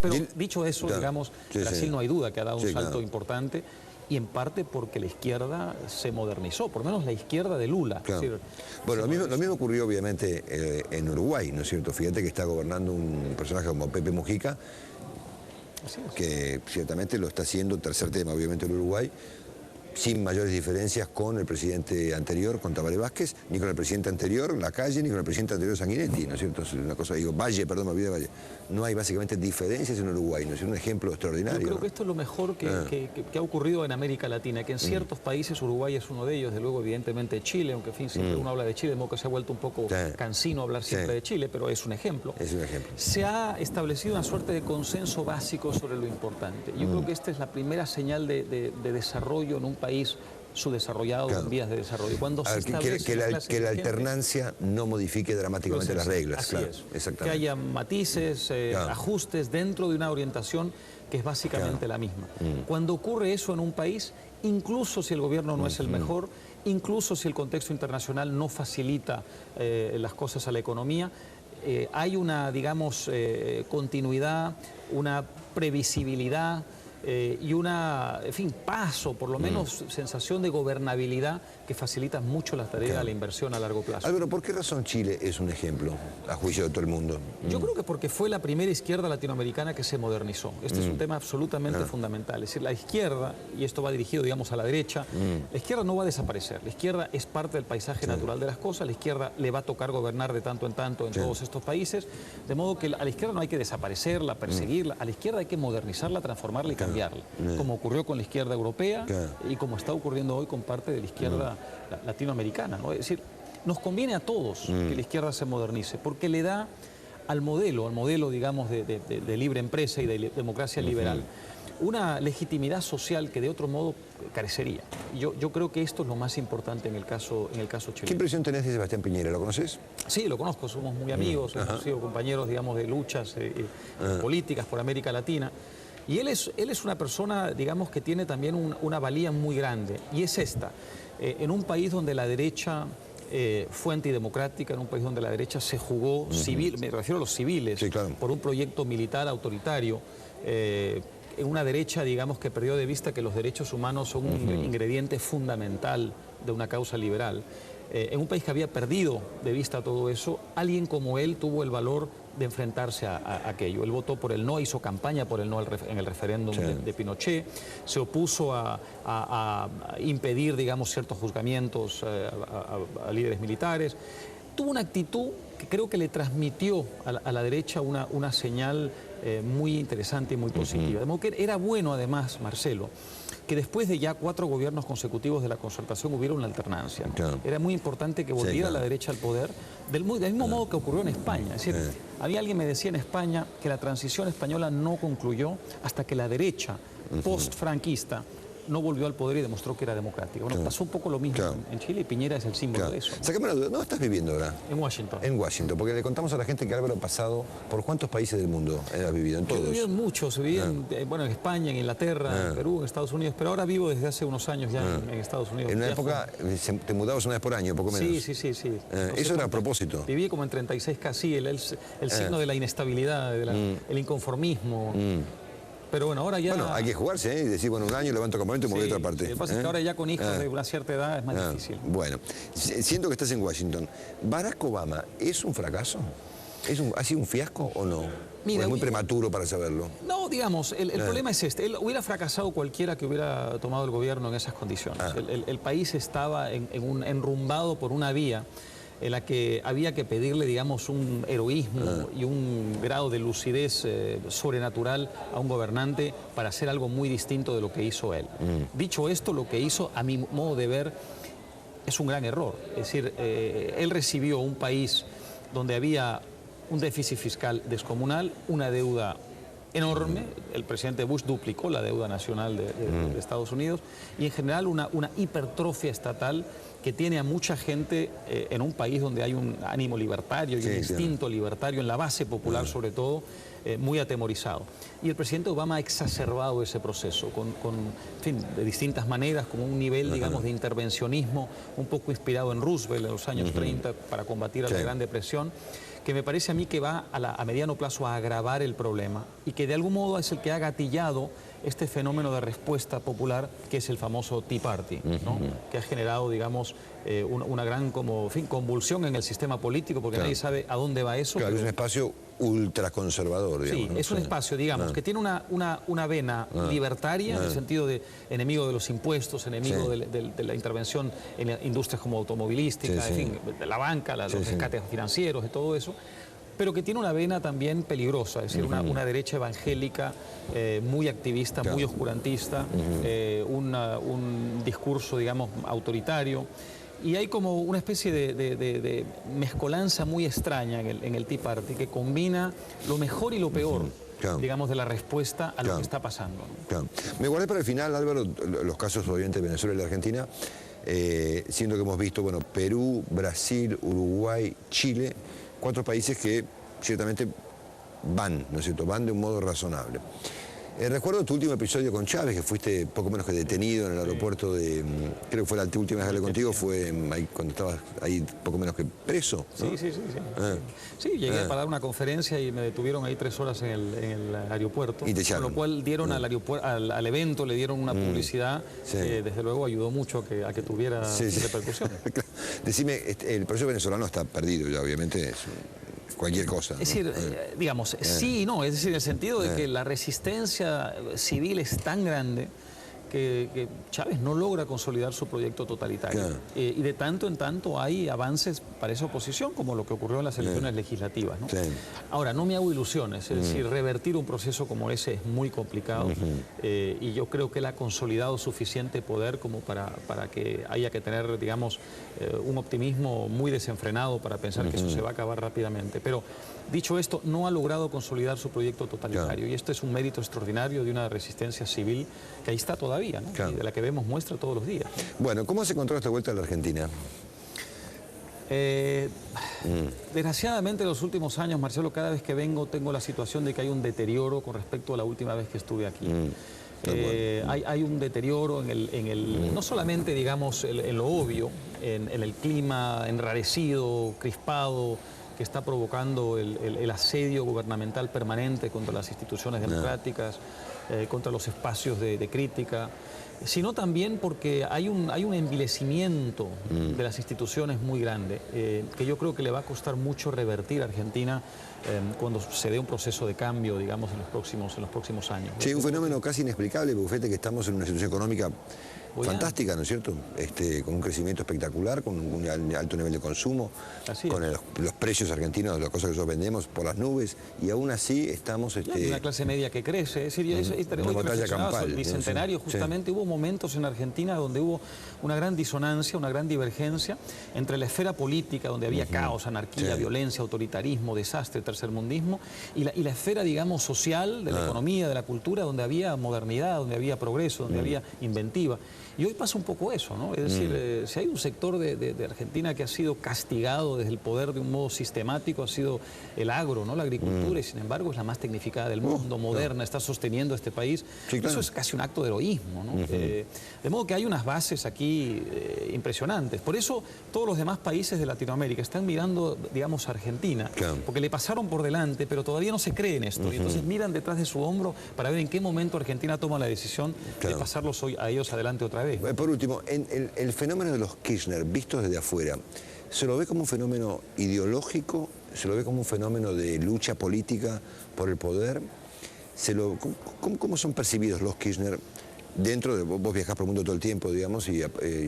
Pero dicho eso, claro, digamos, sí, Brasil sí. no hay duda que ha dado un Sí, salto claro. importante, y en parte porque la izquierda se modernizó, por lo menos la izquierda de Lula. Claro. Es decir, Bueno, lo mismo ocurrió obviamente en Uruguay, ¿no es cierto? Fíjate que está gobernando un personaje como Pepe Mujica, así es. que ciertamente lo está haciendo, tercer tema obviamente en Uruguay, sin mayores diferencias con el presidente anterior, con Tabaré Vázquez, ni con el presidente anterior, Lacalle, ni con el presidente anterior, Sanguinetti, ¿no es cierto? Es una cosa, digo, Valle, perdón, me olvidé de Valle. No hay básicamente diferencias en Uruguay, ¿no es cierto? Un ejemplo extraordinario. Yo creo ¿no? que esto es lo mejor que ha ocurrido en América Latina, que en ciertos países, Uruguay es uno de ellos, de luego evidentemente Chile, aunque en fin, siempre uno habla de Chile, de modo que se ha vuelto un poco cansino hablar siempre de Chile, pero es un ejemplo. Es un ejemplo. Se ha establecido una suerte de consenso básico sobre lo importante. Yo creo que esta es la primera señal de desarrollo en un país subdesarrollado, en vías de desarrollo. Cuando se establece que la alternancia no modifique dramáticamente las reglas. Así claro, es. Exactamente. Que haya matices, ajustes dentro de una orientación que es básicamente la misma. Cuando ocurre eso en un país, incluso si el gobierno no es el mejor, incluso si el contexto internacional no facilita las cosas a la economía, hay una, digamos, continuidad, una previsibilidad, y una, en fin, paso, por lo menos sensación de gobernabilidad que facilita mucho la tarea de la inversión a largo plazo. Álvaro, ¿por qué razón Chile es un ejemplo a juicio de todo el mundo? Yo creo que porque fue la primera izquierda latinoamericana que se modernizó. Este es un tema absolutamente fundamental. Es decir, la izquierda, y esto va dirigido, digamos, a la derecha, la izquierda no va a desaparecer. La izquierda es parte del paisaje natural de las cosas. La izquierda le va a tocar gobernar de tanto en tanto en todos estos países. De modo que a la izquierda no hay que desaparecerla, perseguirla. A la izquierda hay que modernizarla, transformarla y cambiarla. Como ocurrió con la izquierda europea y como está ocurriendo hoy con parte de la izquierda latinoamericana, ¿no? Es decir, nos conviene a todos que la izquierda se modernice, porque le da al modelo, digamos, de libre empresa y de democracia liberal, una legitimidad social que de otro modo carecería. Yo creo que esto es lo más importante en el caso chileno. ¿Qué impresión tenés de Sebastián Piñera? ¿Lo conoces? Sí, lo conozco, somos muy amigos, hemos sido compañeros, digamos, de luchas políticas por América Latina. Y él es una persona, digamos, que tiene también una valía muy grande, y es esta. En un país donde la derecha fue antidemocrática, en un país donde la derecha se jugó civil, me refiero a los civiles, por un proyecto militar autoritario, en una derecha, digamos, que perdió de vista que los derechos humanos son un ingrediente fundamental de una causa liberal. En un país que había perdido de vista todo eso, alguien como él tuvo el valor de enfrentarse a aquello. Él votó por el no, hizo campaña por el no en el referéndum de Pinochet, se opuso a impedir, digamos, ciertos juzgamientos a líderes militares. Tuvo una actitud que creo que le transmitió a la derecha una señal muy interesante y muy positiva. De modo que era bueno, además, Marcelo, que después de ya 4 gobiernos consecutivos de la concertación hubiera una alternancia. Era muy importante que volviera la derecha al poder, del mismo modo que ocurrió en España. Es decir, había alguien me decía en España que la transición española no concluyó hasta que la derecha post-franquista no volvió al poder y demostró que era democrática. Bueno, pasó un poco lo mismo en Chile, y Piñera es el símbolo de eso. Sácame una duda, ¿dónde estás viviendo ahora? En Washington. En Washington, porque le contamos a la gente que Álvaro ha pasado por ¿cuántos países del mundo has vivido? ¿En todos? He vivido en muchos, viví en España, en Inglaterra, en Perú, en Estados Unidos, pero ahora vivo desde hace unos años ya en Estados Unidos. En una época, te mudabas una vez por año, poco menos. Sí. Eso era a propósito. Viví como en 36K, sí, el signo de la inestabilidad, el inconformismo. Pero bueno, ahora ya... Bueno, hay que jugarse, y decir, bueno, un año levanto campamento y me voy a otra parte. Lo que pasa es que ahora ya con hijos de una cierta edad es más difícil. Bueno, siento que estás en Washington. ¿Barack Obama es un fracaso? ¿Ha sido un fiasco o no? Mira, es muy prematuro para saberlo. No, digamos, el problema es este. Él hubiera fracasado cualquiera que hubiera tomado el gobierno en esas condiciones. El país estaba enrumbado por una vía en la que había que pedirle, digamos, un heroísmo y un grado de lucidez sobrenatural a un gobernante para hacer algo muy distinto de lo que hizo él. Dicho esto, lo que hizo, a mi modo de ver, es un gran error. Es decir, él recibió un país donde había un déficit fiscal descomunal, una deuda enorme. El presidente Bush duplicó la deuda nacional de Estados Unidos, y en general una hipertrofia estatal que tiene a mucha gente en un país donde hay un ánimo libertario y un instinto libertario en la base popular, sobre todo, muy atemorizado. Y el presidente Obama ha exacerbado ese proceso en fin, de distintas maneras, como un nivel, digamos, de intervencionismo un poco inspirado en Roosevelt en los años 30 para combatir a la Gran Depresión, que me parece a mí que va a mediano plazo a agravar el problema y que de algún modo es el que ha gatillado este fenómeno de respuesta popular que es el famoso Tea Party, ¿no? Que ha generado, digamos, una gran convulsión en el sistema político porque nadie sabe a dónde va eso. Claro, es un espacio ultraconservador, digamos. Sí, ¿no? Es un espacio, digamos, que tiene una vena libertaria en el sentido de enemigo de los impuestos, enemigo de la intervención en industrias como automovilística, en fin, de la banca, los rescates financieros, de todo eso, pero que tiene una vena también peligrosa, es decir, una derecha evangélica muy activista, muy oscurantista, un discurso, digamos, autoritario. Y hay como una especie de mezcolanza muy extraña en el Tea Party que combina lo mejor y lo peor, digamos, de la respuesta a lo que está pasando, ¿no? Me guardé para el final, Álvaro, los casos obviamente de Venezuela y la Argentina, siendo que hemos visto, bueno, Perú, Brasil, Uruguay, Chile, 4 países que ciertamente van, ¿no es cierto?, van de un modo razonable. Recuerdo tu último episodio con Chávez, que fuiste poco menos que detenido en el aeropuerto de... Creo que fue la última vez que hablé contigo, fue ahí, cuando estabas ahí poco menos que preso, ¿no? Sí. Sí, llegué para dar una conferencia y me detuvieron ahí 3 horas en el aeropuerto. Y te echaron. Con lo cual dieron al evento, le dieron una publicidad que desde luego ayudó mucho a que tuviera repercusiones. Decime, el proceso venezolano está perdido ya, obviamente. Cualquier cosa, ¿no? Es decir, digamos, sí y no, es decir, en el sentido de que la resistencia civil es tan grande que Chávez no logra consolidar su proyecto totalitario. Y de tanto en tanto hay avances para esa oposición, como lo que ocurrió en las elecciones legislativas, ¿no? Ahora, no me hago ilusiones, es decir, revertir un proceso como ese es muy complicado y yo creo que él ha consolidado suficiente poder como para que haya que tener, digamos, un optimismo muy desenfrenado para pensar que eso se va a acabar rápidamente. Pero, dicho esto, no ha logrado consolidar su proyecto totalitario y esto es un mérito extraordinario de una resistencia civil que ahí está todavía, ¿no? Y de la que vemos muestra todos los días, ¿no? Bueno, ¿cómo se encontró esta vuelta a la Argentina? Desgraciadamente en los últimos años, Marcelo, cada vez que vengo tengo la situación de que hay un deterioro con respecto a la última vez que estuve aquí. Hay un deterioro no solamente, digamos, en lo obvio, en el clima enrarecido, crispado, que está provocando el asedio gubernamental permanente contra las instituciones democráticas, contra los espacios de crítica, sino también porque hay un envilecimiento de las instituciones muy grande, que yo creo que le va a costar mucho revertir a Argentina cuando se dé un proceso de cambio, digamos, en los próximos años. Sí, un fenómeno casi inexplicable, porque fíjate que estamos en una situación económica fantástica, ¿no es cierto? Con un crecimiento espectacular, con un alto nivel de consumo, con los precios argentinos de las cosas que nosotros vendemos por las nubes, y aún así estamos... una clase media que crece, es decir, una batalla campal. El Bicentenario, justamente, hubo momentos en Argentina donde hubo una gran disonancia, una gran divergencia entre la esfera política, donde había caos, anarquía, violencia, autoritarismo, desastre, tercermundismo, y la esfera, digamos, social, de la economía, de la cultura, donde había modernidad, donde había progreso, donde había inventiva. Y hoy pasa un poco eso, ¿no? Es decir, si hay un sector de Argentina que ha sido castigado desde el poder de un modo sistemático, ha sido el agro, ¿no? La agricultura, y sin embargo es la más tecnificada del mundo, moderna, está sosteniendo este país. Eso es casi un acto de heroísmo, ¿no? De modo que hay unas bases aquí impresionantes. Por eso todos los demás países de Latinoamérica están mirando, digamos, a Argentina, porque le pasaron por delante, pero todavía no se creen esto. Y entonces miran detrás de su hombro para ver en qué momento Argentina toma la decisión de pasarlos a ellos adelante otra vez. Por último, el fenómeno de los Kirchner, vistos desde afuera, ¿se lo ve como un fenómeno ideológico? ¿Se lo ve como un fenómeno de lucha política por el poder? ¿Cómo son percibidos los Kirchner dentro de... Vos viajás por el mundo todo el tiempo, digamos, y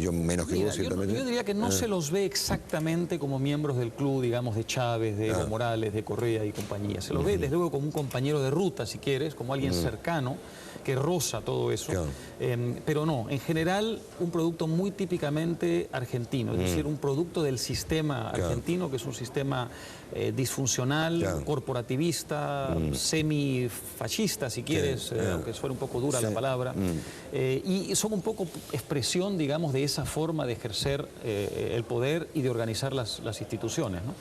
yo menos que vos, ciertamente. Yo diría que no se los ve exactamente como miembros del club, digamos, de Chávez, de Evo Morales, de Correa y compañía. Se los ve, desde luego, como un compañero de ruta, si quieres, como alguien cercano, que roza todo eso, pero no, en general un producto muy típicamente argentino, es decir, un producto del sistema argentino, que es un sistema disfuncional, corporativista, semifascista, si quieres, aunque suene un poco dura la palabra, Y son un poco expresión, digamos, de esa forma de ejercer el poder y de organizar las instituciones, ¿no?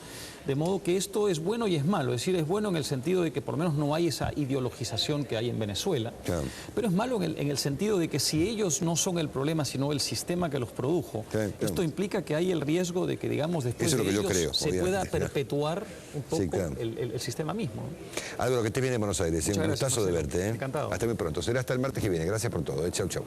De modo que esto es bueno y es malo, es decir, es bueno en el sentido de que por lo menos no hay esa ideologización que hay en Venezuela, claro, pero es malo en el sentido de que si ellos no son el problema, sino el sistema que los produjo, claro, esto implica que hay el riesgo de que, digamos, después de ellos se pueda perpetuar un poco, sí, claro, el sistema mismo, ¿no? Álvaro, que te viene en Buenos Aires, un gustazo de verte. Encantado. Hasta muy pronto, será hasta el martes que viene, gracias por todo, chau, chau.